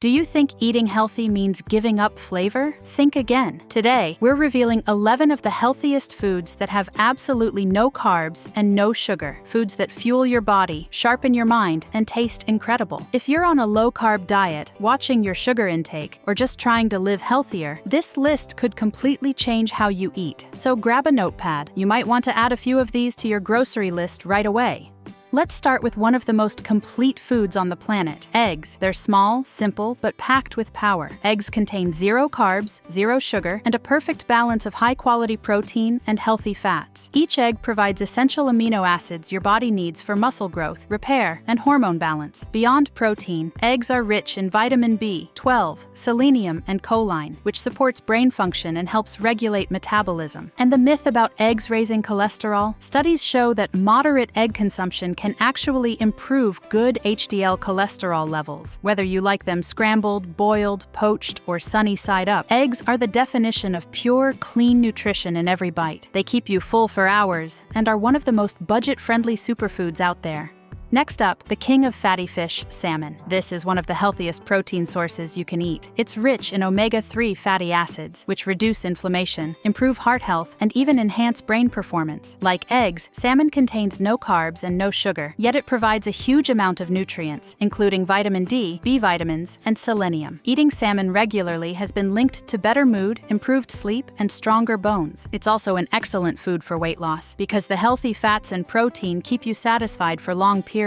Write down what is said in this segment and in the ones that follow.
Do you think eating healthy means giving up flavor? Think again. Today, we're revealing 11 of the healthiest foods that have absolutely no carbs and no sugar. Foods that fuel your body, sharpen your mind, and taste incredible. If you're on a low-carb diet, watching your sugar intake, or just trying to live healthier, this list could completely change how you eat. So grab a notepad. You might want to add a few of these to your grocery list right away. Let's start with one of the most complete foods on the planet, eggs. They're small, simple, but packed with power. Eggs contain zero carbs, zero sugar, and a perfect balance of high-quality protein and healthy fats. Each egg provides essential amino acids your body needs for muscle growth, repair, and hormone balance. Beyond protein, eggs are rich in vitamin B12, selenium, and choline, which supports brain function and helps regulate metabolism. And the myth about eggs raising cholesterol? Studies show that moderate egg consumption can actually improve good HDL cholesterol levels. Whether you like them scrambled, boiled, poached, or sunny side up, eggs are the definition of pure, clean nutrition in every bite. They keep you full for hours and are one of the most budget-friendly superfoods out there. Next up, the king of fatty fish, salmon. This is one of the healthiest protein sources you can eat. It's rich in omega-3 fatty acids, which reduce inflammation, improve heart health, and even enhance brain performance. Like eggs, salmon contains no carbs and no sugar, yet it provides a huge amount of nutrients, including vitamin D, B vitamins, and selenium. Eating salmon regularly has been linked to better mood, improved sleep, and stronger bones. It's also an excellent food for weight loss, because the healthy fats and protein keep you satisfied for long periods.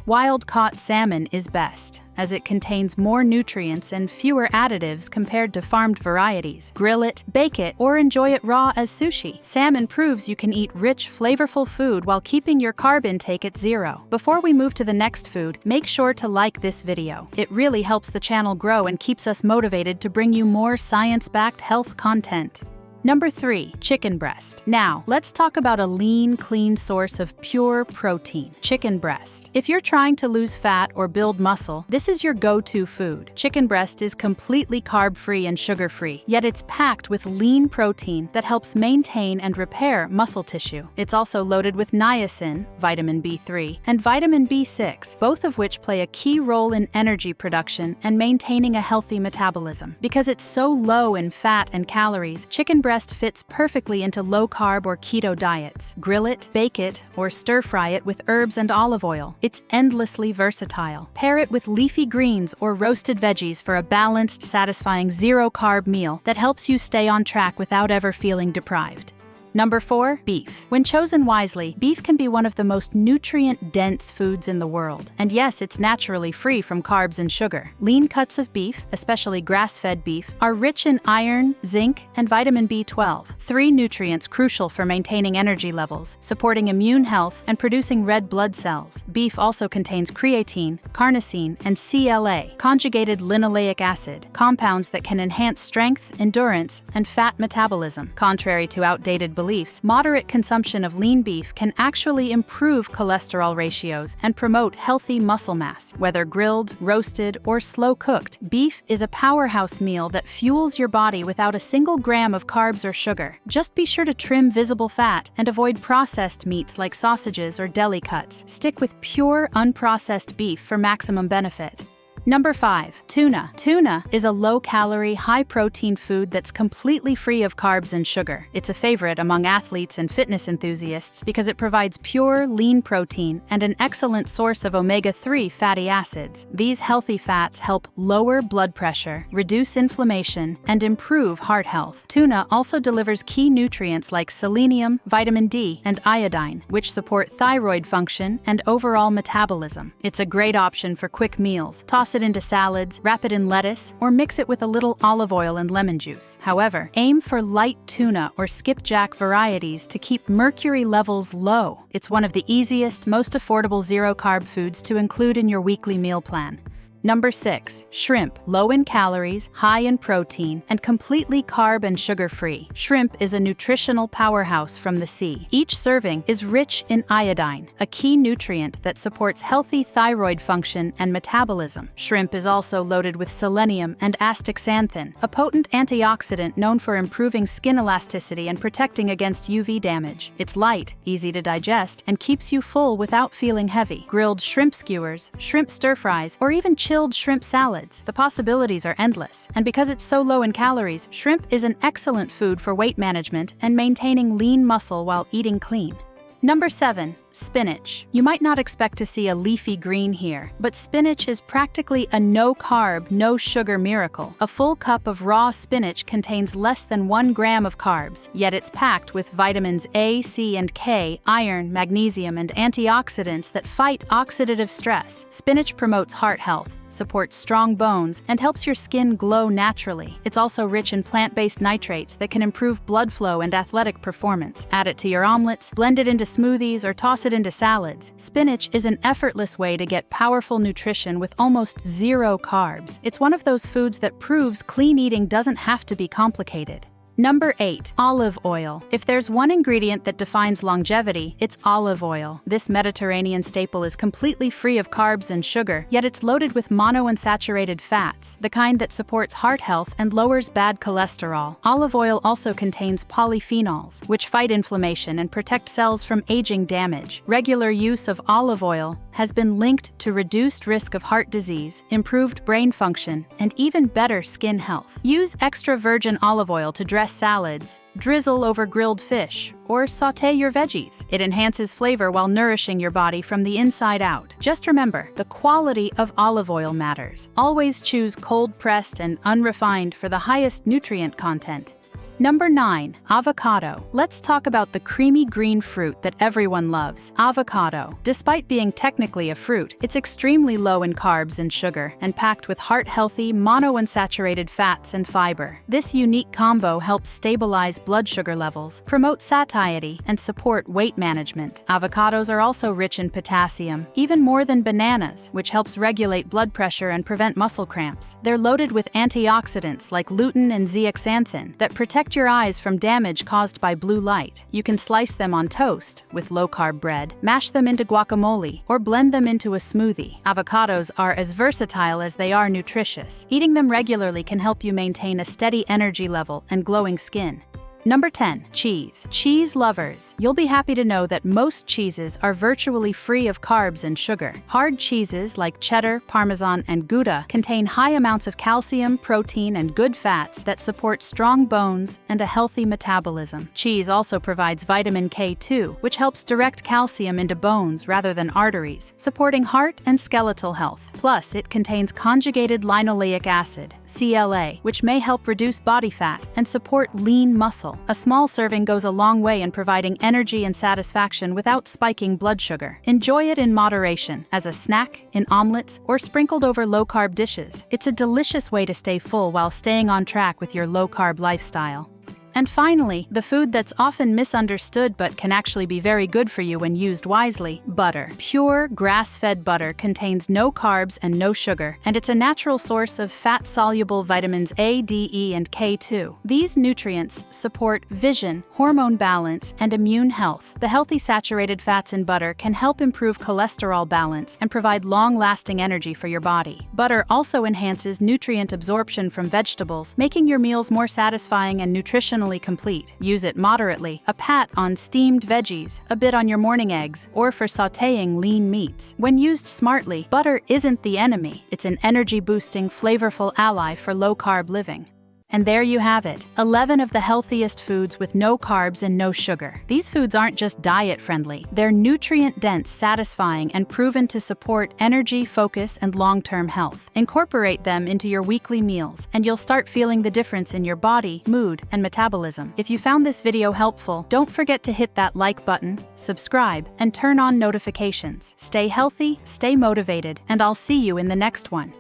Wild-caught salmon is best, as it contains more nutrients and fewer additives compared to farmed varieties. Grill it, bake it, or enjoy it raw as sushi. Salmon proves you can eat rich, flavorful food while keeping your carb intake at zero. Before we move to the next food, make sure to like this video. It really helps the channel grow and keeps us motivated to bring you more science-backed health content. Number 3, chicken breast. Now, let's talk about a lean, clean source of pure protein, chicken breast. If you're trying to lose fat or build muscle, this is your go-to food. Chicken breast is completely carb-free and sugar-free, yet it's packed with lean protein that helps maintain and repair muscle tissue. It's also loaded with niacin, vitamin B3, and vitamin B6, both of which play a key role in energy production and maintaining a healthy metabolism. Because it's so low in fat and calories, chicken breast fits perfectly into low-carb or keto diets. Grill it, bake it, or stir-fry it with herbs and olive oil. It's endlessly versatile. Pair it with leafy greens or roasted veggies for a balanced, satisfying zero-carb meal that helps you stay on track without ever feeling deprived. Number 4, beef. When chosen wisely, beef can be one of the most nutrient-dense foods in the world. And yes, it's naturally free from carbs and sugar. Lean cuts of beef, especially grass-fed beef, are rich in iron, zinc, and vitamin B12, 3 nutrients crucial for maintaining energy levels, supporting immune health, and producing red blood cells. Beef also contains creatine, carnosine, and CLA, conjugated linoleic acid, compounds that can enhance strength, endurance, and fat metabolism. Contrary to outdated beliefs, moderate consumption of lean beef can actually improve cholesterol ratios and promote healthy muscle mass. Whether grilled, roasted, or slow-cooked, beef is a powerhouse meal that fuels your body without a single gram of carbs or sugar. Just be sure to trim visible fat and avoid processed meats like sausages or deli cuts. Stick with pure, unprocessed beef for maximum benefit. Number 5, tuna. Tuna is a low-calorie, high-protein food that's completely free of carbs and sugar. It's a favorite among athletes and fitness enthusiasts because it provides pure, lean protein and an excellent source of omega-3 fatty acids. These healthy fats help lower blood pressure, reduce inflammation, and improve heart health. Tuna also delivers key nutrients like selenium, vitamin D, and iodine, which support thyroid function and overall metabolism. It's a great option for quick meals. Toss it into salads, wrap it in lettuce, or mix it with a little olive oil and lemon juice. However, aim for light tuna or skipjack varieties to keep mercury levels low. It's one of the easiest, most affordable zero-carb foods to include in your weekly meal plan. Number 6, shrimp. Low in calories, high in protein, and completely carb and sugar-free. Shrimp is a nutritional powerhouse from the sea. Each serving is rich in iodine, a key nutrient that supports healthy thyroid function and metabolism. Shrimp is also loaded with selenium and astaxanthin, a potent antioxidant known for improving skin elasticity and protecting against UV damage. It's light, easy to digest, and keeps you full without feeling heavy. Grilled shrimp skewers, shrimp stir-fries, or even chili fat-filled shrimp salads. The possibilities are endless. And because it's so low in calories, shrimp is an excellent food for weight management and maintaining lean muscle while eating clean. Number 7. Spinach. You might not expect to see a leafy green here, but spinach is practically a no-carb, no-sugar miracle. A full cup of raw spinach contains less than 1 gram of carbs, yet it's packed with vitamins A, C, and K, iron, magnesium, and antioxidants that fight oxidative stress. Spinach promotes heart health, supports strong bones, and helps your skin glow naturally. It's also rich in plant-based nitrates that can improve blood flow and athletic performance. Add it to your omelets, blend it into smoothies, or toss it into salads. Spinach is an effortless way to get powerful nutrition with almost zero carbs. It's one of those foods that proves clean eating doesn't have to be complicated. Number 8. Olive oil. If there's one ingredient that defines longevity, it's olive oil. This Mediterranean staple is completely free of carbs and sugar, yet it's loaded with monounsaturated fats, the kind that supports heart health and lowers bad cholesterol. Olive oil also contains polyphenols, which fight inflammation and protect cells from aging damage. Regular use of olive oil has been linked to reduced risk of heart disease, improved brain function, and even better skin health. Use extra virgin olive oil to dress salads, drizzle over grilled fish, or sauté your veggies. It enhances flavor while nourishing your body from the inside out. Just remember, the quality of olive oil matters. Always choose cold-pressed and unrefined for the highest nutrient content. Number 9. Avocado. Let's talk about the creamy green fruit that everyone loves, avocado. Despite being technically a fruit, it's extremely low in carbs and sugar and packed with heart-healthy, monounsaturated fats and fiber. This unique combo helps stabilize blood sugar levels, promote satiety, and support weight management. Avocados are also rich in potassium, even more than bananas, which helps regulate blood pressure and prevent muscle cramps. They're loaded with antioxidants like lutein and zeaxanthin that protect your eyes from damage caused by blue light. You can slice them on toast with low-carb bread, mash them into guacamole, or blend them into a smoothie. Avocados are as versatile as they are nutritious. Eating them regularly can help you maintain a steady energy level and glowing skin. Number 10. Cheese. Cheese lovers. You'll be happy to know that most cheeses are virtually free of carbs and sugar. Hard cheeses like cheddar, Parmesan, and Gouda contain high amounts of calcium, protein, and good fats that support strong bones and a healthy metabolism. Cheese also provides vitamin K2, which helps direct calcium into bones rather than arteries, supporting heart and skeletal health. Plus, it contains conjugated linoleic acid, CLA, which may help reduce body fat and support lean muscle. A small serving goes a long way in providing energy and satisfaction without spiking blood sugar. Enjoy it in moderation, as a snack, in omelets, or sprinkled over low-carb dishes. It's a delicious way to stay full while staying on track with your low-carb lifestyle. And finally, the food that's often misunderstood but can actually be very good for you when used wisely, butter. Pure, grass-fed butter contains no carbs and no sugar, and it's a natural source of fat-soluble vitamins A, D, E, and K2. These nutrients support vision, hormone balance, and immune health. The healthy saturated fats in butter can help improve cholesterol balance and provide long-lasting energy for your body. Butter also enhances nutrient absorption from vegetables, making your meals more satisfying and nutritionally complete. Use it moderately, a pat on steamed veggies, a bit on your morning eggs, or for sautéing lean meats. When used smartly, butter isn't the enemy. It's an energy-boosting, flavorful ally for low-carb living. And there you have it, 11 of the healthiest foods with no carbs and no sugar. These foods aren't just diet-friendly. They're nutrient-dense, satisfying, and proven to support energy, focus, and long-term health. Incorporate them into your weekly meals, and you'll start feeling the difference in your body, mood, and metabolism. If you found this video helpful, don't forget to hit that like button, subscribe, and turn on notifications. Stay healthy, stay motivated, and I'll see you in the next one.